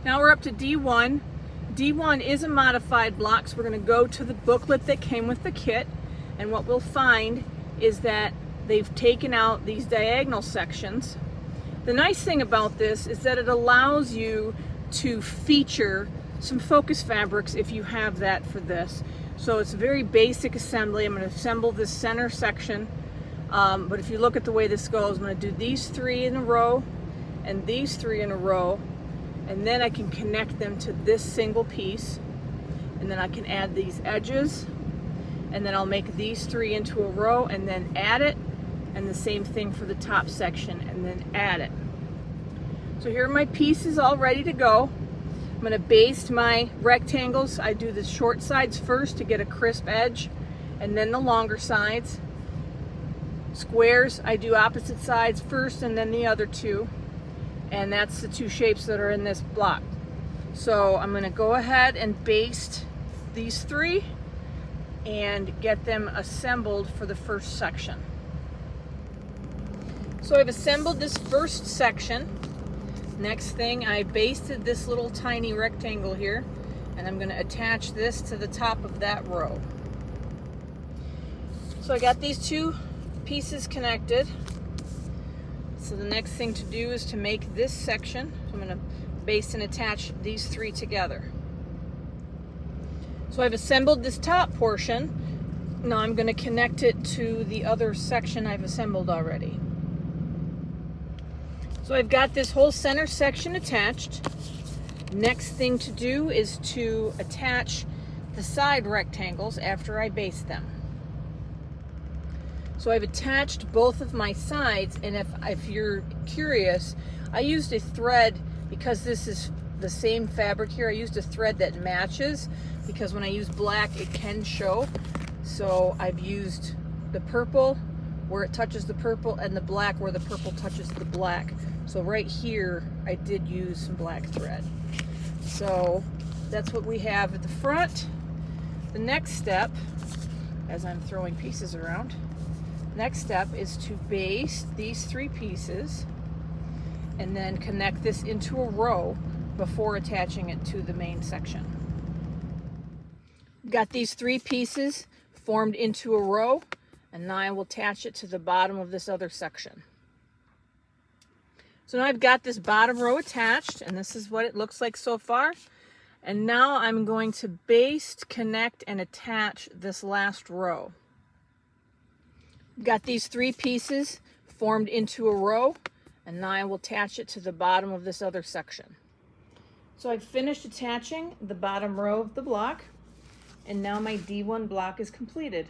Now we're up to D1. D1 is a modified block, so we're going to go to the booklet that came with the kit, and what we'll find is that they've taken out these diagonal sections. The nice thing about this is that it allows you to feature some focus fabrics if you have that for this. So it's a very basic assembly. I'm going to assemble this center section, but if you look at the way this goes, I'm going to do these 3 in a row and these 3 in a row, and then I can connect them to this single piece, and then I can add these edges, and then I'll make these 3 into a row and then add it, and the same thing for the top section, and then add it. So here are my pieces all ready to go. I'm going to baste my rectangles. I do the short sides first to get a crisp edge, and then the longer sides. Squares, I do opposite sides first and then the other 2. And that's the 2 shapes that are in this block. So I'm going to go ahead and baste these 3 and get them assembled for the first section. So I've assembled this first section. Next thing, I basted this little tiny rectangle here, and I'm going to attach this to the top of that row. So I got these 2 pieces connected. So the next thing to do is to make this section. So I'm going to baste and attach these 3 together. So I've assembled this top portion. Now I'm going to connect it to the other section I've assembled already. So I've got this whole center section attached. Next thing to do is to attach the side rectangles after I baste them. So I've attached both of my sides, and if you're curious, I used a thread, because this is the same fabric here, I used a thread that matches, because when I use black it can show. So I've used the purple where it touches the purple and the black where the purple touches the black. So right here I did use some black thread. So that's what we have at the front. The next step, as I'm throwing pieces around, next step is to baste these 3 pieces and then connect this into a row before attaching it to the main section. Got these 3 pieces formed into a row, and now I will attach it to the bottom of this other section. So now I've got this bottom row attached, and this is what it looks like so far. And now I'm going to baste, connect, and attach this last row. Got these 3 pieces formed into a row, and now I will attach it to the bottom of this other section. So I've finished attaching the bottom row of the block, and now my D1 block is completed.